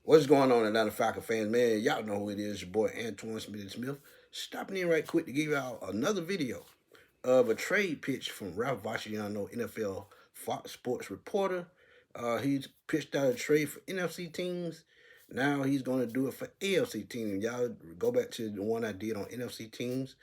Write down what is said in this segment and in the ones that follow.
What's going on, Atlanta Falcon fans, man? Y'all know who it is. Your boy Antoine Smith. Stopping in right quick to give y'all another video of a trade pitch from Ralph Vasciano, NFL Fox Sports reporter. He's pitched out a trade for NFC teams. Now he's going to do it for AFC teams. Y'all go back to the one I did on NFC teams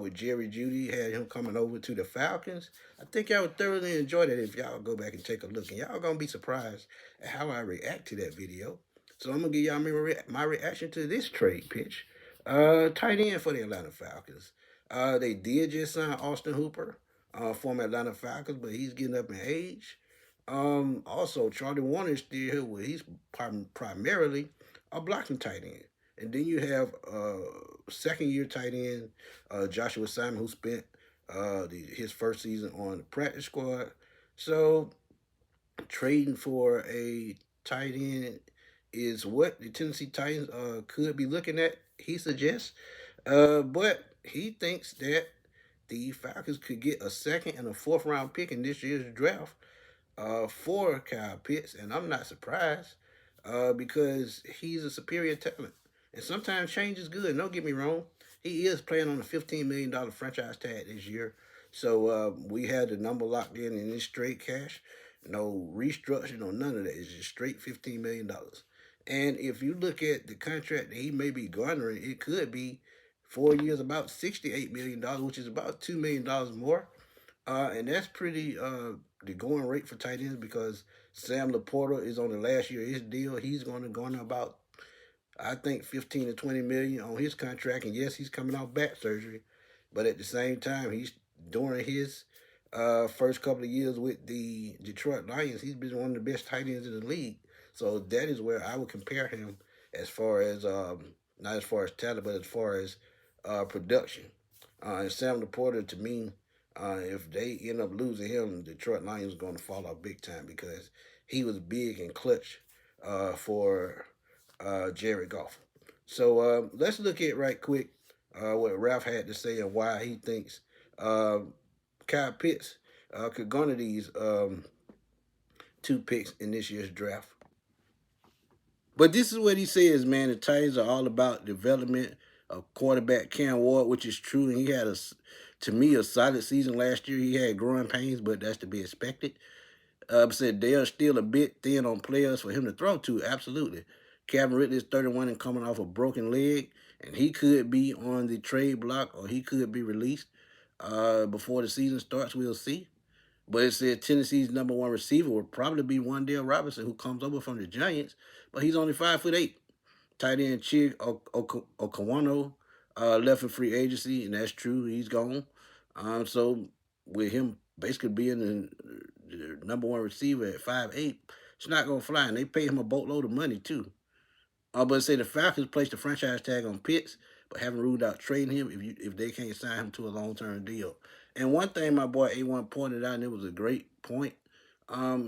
with Jerry Judy. Had him coming over to the Falcons. I think y'all would thoroughly enjoy that if y'all go back and take a look. And y'all going to be surprised at how I react to that video. So I'm going to give y'all my reaction to this trade pitch. Tight end for the Atlanta Falcons. They did just sign Austin Hooper, former Atlanta Falcons, but he's getting up in age. Also, Charlie Warner is still here, where he's primarily a blocking tight end. And then you have second year tight end Joshua Simon, who spent his first season on the practice squad. So trading for a tight end is what the Tennessee Titans could be looking at, he suggests. But he thinks that the Falcons could get a second and a fourth round pick in this year's draft for Kyle Pitts. And I'm not surprised because he's a superior talent. And sometimes change is good. Don't get me wrong. He is playing on a $15 million franchise tag this year. So we had the number locked in this straight cash. No restructure, no none of that. It's just straight $15 million. And if you look at the contract that he may be garnering, it could be 4 years, about $68 million, which is about $2 million more. And that's pretty the going rate for tight ends because Sam Laporta is on the last year of his deal. He's going to garner about, I think, 15 to 20 million on his contract. And yes, he's coming off back surgery, but at the same time, he's during his first couple of years with the Detroit Lions, he's been one of the best tight ends in the league. So that is where I would compare him as far as not as far as talent, but as far as production. And Sam Laporta, to me, if they end up losing him, Detroit Lions are going to fall off big time because he was big and clutch for Jared Goff. So let's look at right quick what Ralph had to say and why he thinks Kyle Pitts could garner these two picks in this year's draft. But this is what he says, man. The Titans are all about development of quarterback Cam Ward, which is true. And he had, to me, a solid season last year. He had growing pains, but that's to be expected. Said they are still a bit thin on players for him to throw to, absolutely. Calvin Ridley is 31 and coming off a broken leg, and he could be on the trade block or he could be released before the season starts. We'll see. But it said Tennessee's number one receiver would probably be Wan'Dale Robinson, who comes over from the Giants, but he's only 5'8". Tight end Chig Okawano left in free agency, and that's true. He's gone. So with him basically being the number one receiver at 5'8", it's not gonna fly. And they pay him a boatload of money too. But say the Falcons placed the franchise tag on Pitts, but haven't ruled out trading him if they can't sign him to a long-term deal. And one thing my boy A1 pointed out, and it was a great point,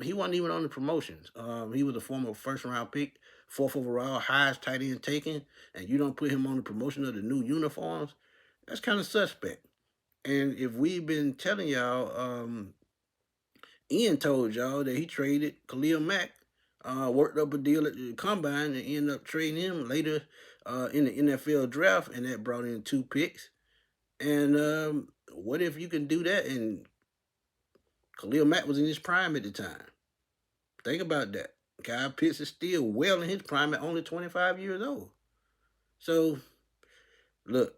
he wasn't even on the promotions. He was a former first-round pick, fourth overall, highest tight end taken, and you don't put him on the promotion of the new uniforms, that's kind of suspect. And if we've been telling y'all, Ian told y'all that he traded Khalil Mack, worked up a deal at the combine, and ended up trading him later in the NFL draft, and that brought in two picks. And what if you can do that? And Khalil Mack was in his prime at the time. Think about that. Kyle Pitts is still well in his prime at only 25 years old. So, look,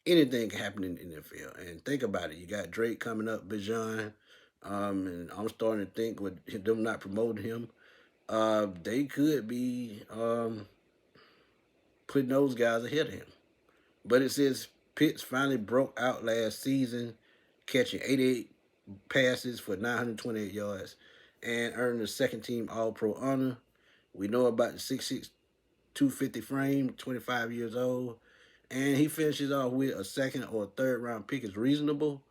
anything can happen in the NFL. And think about it. You got Drake coming up, Bijan, and I'm starting to think with them not promoting him, they could be putting those guys ahead of him. But it says Pitts finally broke out last season, catching 88 passes for 928 yards and earning the second team All-Pro honor. We know about the 6'6", 250 frame, 25 years old. And he finishes off with a second or third round pick is reasonable,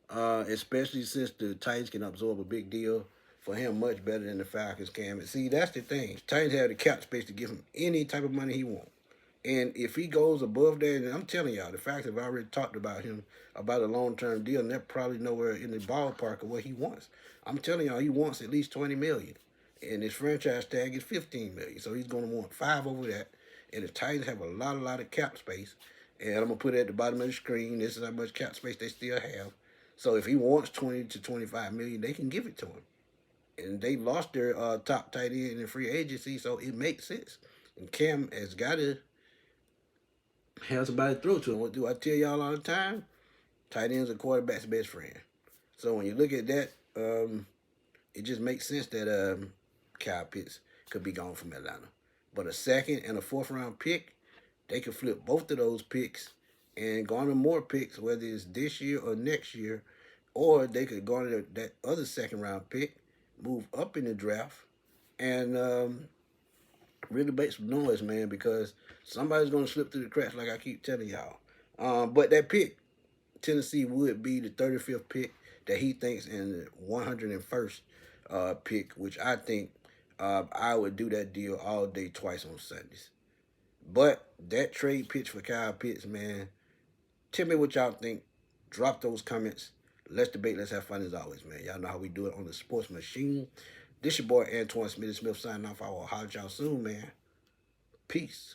especially since the Titans can absorb a big deal for him much better than the Falcons can. And see, that's the thing. Titans have the cap space to give him any type of money he wants. And if he goes above that, and I'm telling y'all, the fact that I've already talked about him, about a long-term deal, and they're probably nowhere in the ballpark of what he wants. I'm telling y'all, he wants at least $20 million. and his franchise tag is $15 million. So he's going to want 5 over that. And the Titans have a lot of cap space. And I'm gonna put it at the bottom of the screen. This is how much cap space they still have. So if he wants 20 to 25 million, they can give it to him. And they lost their top tight end in free agency, so it makes sense. And Cam has got to have somebody to throw to him. What do I tell y'all all the time? Tight end's a quarterback's best friend. So when you look at that, it just makes sense that Kyle Pitts could be gone from Atlanta. But a second and a 4th round pick, they could flip both of those picks and garner more picks, whether it's this year or next year, or they could garner that other 2nd round pick, move up in the draft, and really make some noise, man, because somebody's going to slip through the cracks like I keep telling y'all. But that pick, Tennessee would be the 35th pick that he thinks in the 101st pick, which I think I would do that deal all day, twice on Sundays. But that trade pitch for Kyle Pitts, man, tell me what y'all think. Drop those comments. Let's debate. Let's have fun as always, man. Y'all know how we do it on the Sports Machine. This your boy, Antoine Smith signing off. I will holler at y'all soon, man. Peace.